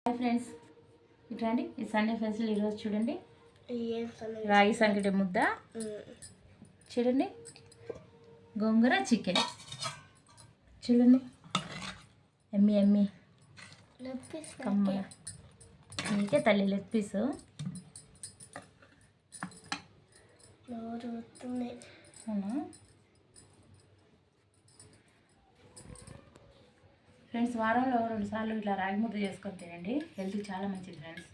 Hi friends, ఇట్లాండి ఈ Sunday festival ఈరోజు చూడండి. రాగి సంకటి ముద్ద చూడండి, గోంగూర చికెన్ చూడండి, ఎమ్మి ఎమ్మి కమ్మగా మీకే తల్లి లెగ్ పీసు. ఫ్రెండ్స్, వారంలో 2 సార్లు ఇట్లా రాగి ముద్ద చేసుకొని తినండి, హెల్త్కి చాలా మంచిది ఫ్రెండ్స్.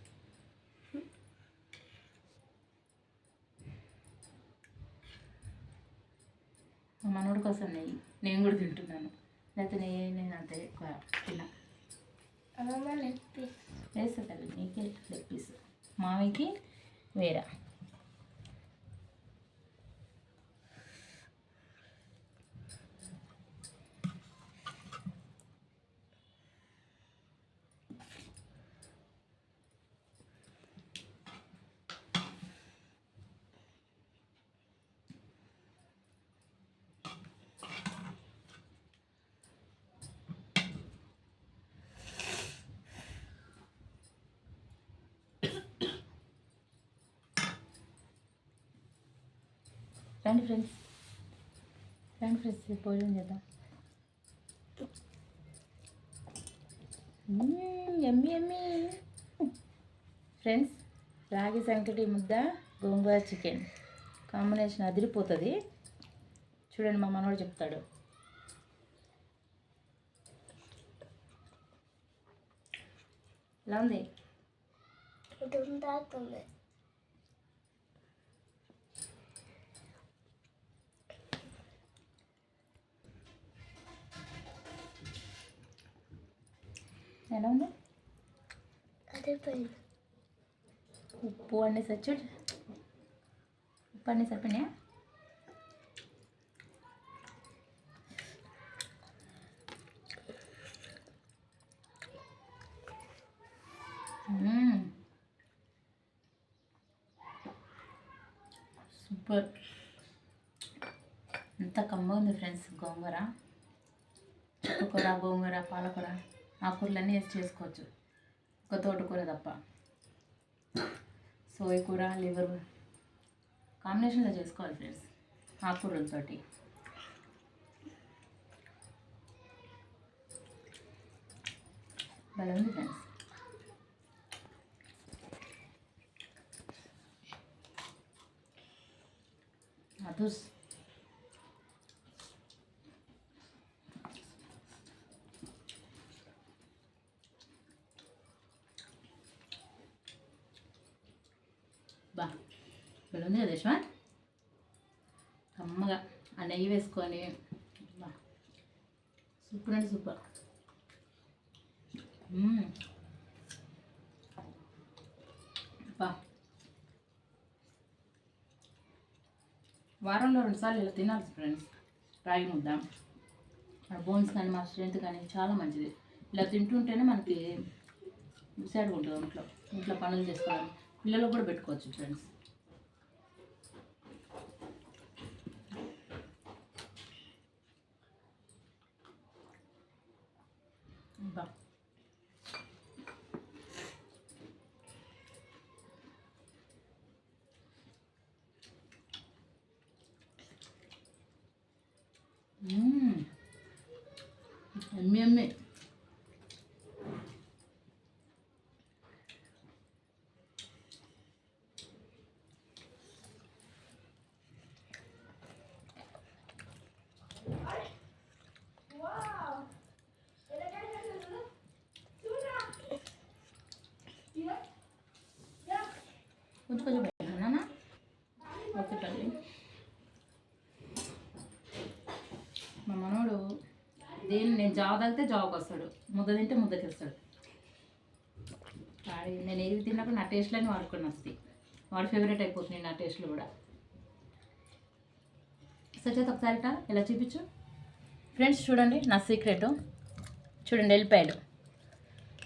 మా మనోడి కోసం నెయ్యి నేను కూడా తింటున్నాను, లేకపోతే నేను అంత ఎక్కువ తిన్నా. వేస్తా తల్లి, నీకే లెగ్ పీస్, మామయ్యకి వేరే. రండి ఫ్రెండ్స్, భోజనం చేద్దాం. ఎమ్మి ఎమ్మి ఫ్రెండ్స్, రాగి సంకటి ముద్ద గోంగూర చికెన్ కాంబినేషన్ అదిరిపోతుంది. చూడండి, మా మనోడు చెప్తాడు. ఎలా ఉంది? ఎలా ఉంది? ఉప్పు అన్నీ సచ్చుడు, ఉప్పు అన్నీ సరిపోయినాయా? సూపర్, ఎంత కమ్మగా ఉంది ఫ్రెండ్స్. గోంగూర, చుక్కకూర, గోంగూర, పాలకూర, ఆకుకూరలన్నీ వేసి చేసుకోవచ్చు, ఒక తోటకూర తప్ప. సోయ కూర, లివర్ కాంబినేషన్లో చేసుకోవాలి ఫ్రెండ్స్, ఆకుకూరలతోటి. భలే ఉంది ఫ్రెండ్స్. అదూస్ బా భలే ఉంది కదా యశ్వంత్, కమ్మగా ఆ నెయ్యి వేసుకొని. బా సూపర్ అండి, సూపర్. బా వారంలో 2 సార్లు ఇలా తినాలి ఫ్రెండ్స్. రాగి ముద్ద మన బోన్స్ కానీ మన స్ట్రెంత్ కానీ చాలా మంచిది. ఇలా తింటుంటేనే మనకి డిసైడ్గా ఉంటుంది ఇంట్లో పనులు చేసుకోవాలి. పిల్లలకు కూడా పెట్టుకోవచ్చు ఫ్రెండ్స్. బా ఎమ్మి ఎమ్మి. కొంచెం పెట్టానా? ఓకే తల్లి. మా మనోడు నేను జావ తాగితే జావకు వస్తాడు, ముద్ద తింటే ముద్దకి వస్తాడు. నేను ఏవి తిన్నప్పుడు నా టేస్ట్లని వాడుకొని వస్తాయి, వాడు ఫేవరెట్ అయిపోతుంది నా టేస్ట్లు కూడా. సచేత ఒకసారిట ఇలా చూపించు ఫ్రెండ్స్. చూడండి నా సీక్రెట్, చూడండి ఎల్లిపాయలు.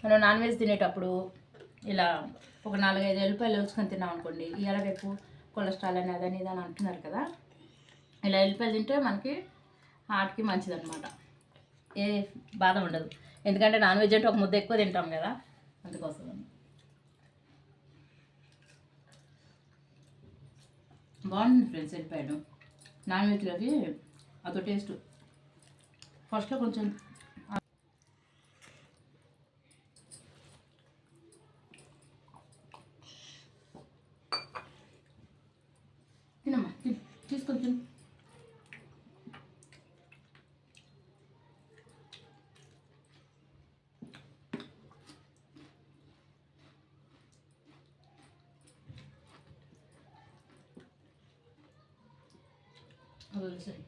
మనం నాన్ వెజ్ తినేటప్పుడు ఇలా ఒక 4-5 ఎల్లిపాయలు వేసుకొని తిన్నాం అనుకోండి, ఇవాళ రేపు కొలెస్ట్రాల్ అని అదని ఇదని అంటున్నారు కదా. ఇలా ఎల్లిపాయలు తింటే మనకి హార్ట్కి మంచిదన్నమాట, ఏ బాధ ఉండదు. ఎందుకంటే నాన్ వెజ్ అంటే ఒక ముద్ద ఎక్కువ తింటాం కదా, అందుకోసం బాగుంది ఫ్రెండ్స్. వెళ్ళిపోయాడు నాన్ వెజ్లోకి అదో టేస్ట్. ఫస్ట్లో కొంచెం తినమ్మా, తీసుకొని తిను.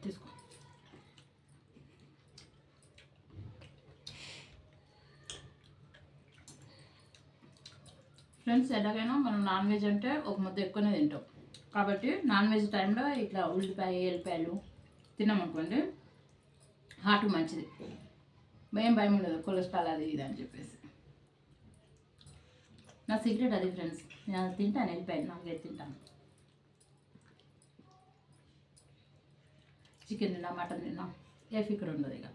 తీసుకో. ఫ్రెండ్స్, ఎలాగైనా మనం నాన్ వెజ్ అంటే ఒక ముద్ద ఎక్కువనే తింటాం కాబట్టి నాన్ వెజ్ టైంలో ఇట్లా ఉల్లిపాయ ఎల్లిపాయలు తిన్నామనుకోండి హార్ట్ మంచిది. భయం ఉండదు కొలెస్ట్రాల్ అది ఇది అని చెప్పేసి. నా సీక్రెట్ అది ఫ్రెండ్స్. నేను అది తింటాను, వెళ్ళిపోయాను, నాలుగైదు తింటాను. చికెన్ తిన్నా, మటన్ తిన్నా, ఏ ఫిక్ర్ ఉండదు. ఇక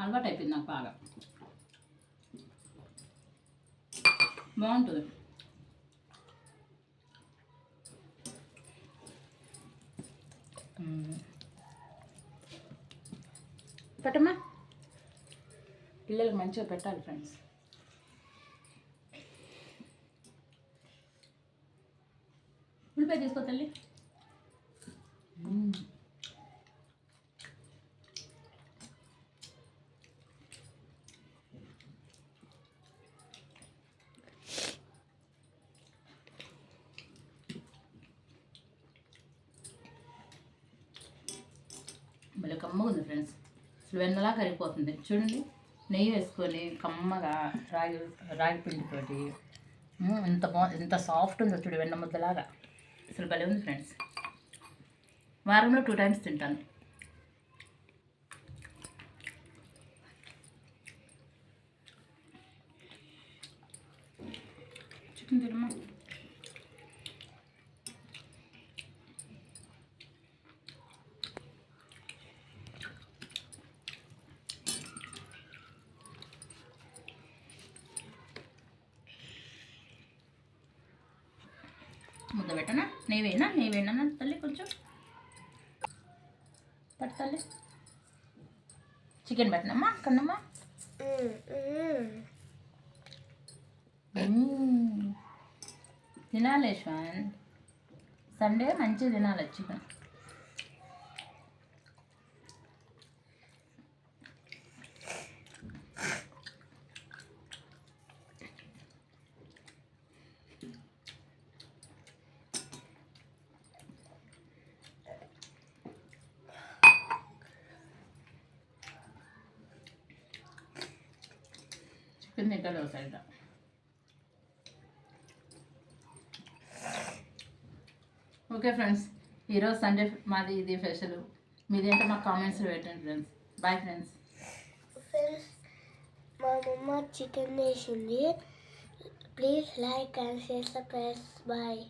అలవాటు అయిపోయింది నాకు బాగా. బాగుంటుంది. పెట్టమ్మా, పిల్లలకు మంచిగా పెట్టాలి ఫ్రెండ్స్. ఉల్లిపాయ తీసుకో తల్లి. భలే కమ్మగా ఉంది ఫ్రెండ్స్. అసలు వెన్నలా కరిగిపోతుంది. చూడండి, నెయ్యి వేసుకొని కమ్మగా రాగి పిండితోటి ఎంత సాఫ్ట్ ఉందో చూడు, వెన్న ముద్దలాగా. అసలు భలే ఉంది ఫ్రెండ్స్. వారంలో 2 times తింటాను. చికెన్ తినమ్మా. ముద్ద పెట్టనా? నెయ్యి తల్లి, కొంచెం పెట్ట తల్లి. చికెన్ పెట్టనమ్మా కన్నమ్మా. తినాలి శ్వాన్, సండే మంచిగా తినాలి చికెన్. చికెన్ తింటారు సైడ్. ఓకే ఫ్రెండ్స్, ఈరోజు సండే మాది ఇది స్పెషల్. మీదేంటో మాకు కామెంట్స్లో పెట్టండి ఫ్రెండ్స్. Bye friends. మా మమ్మ చికెన్ వేసింది. Please like and share, subscribe. Bye.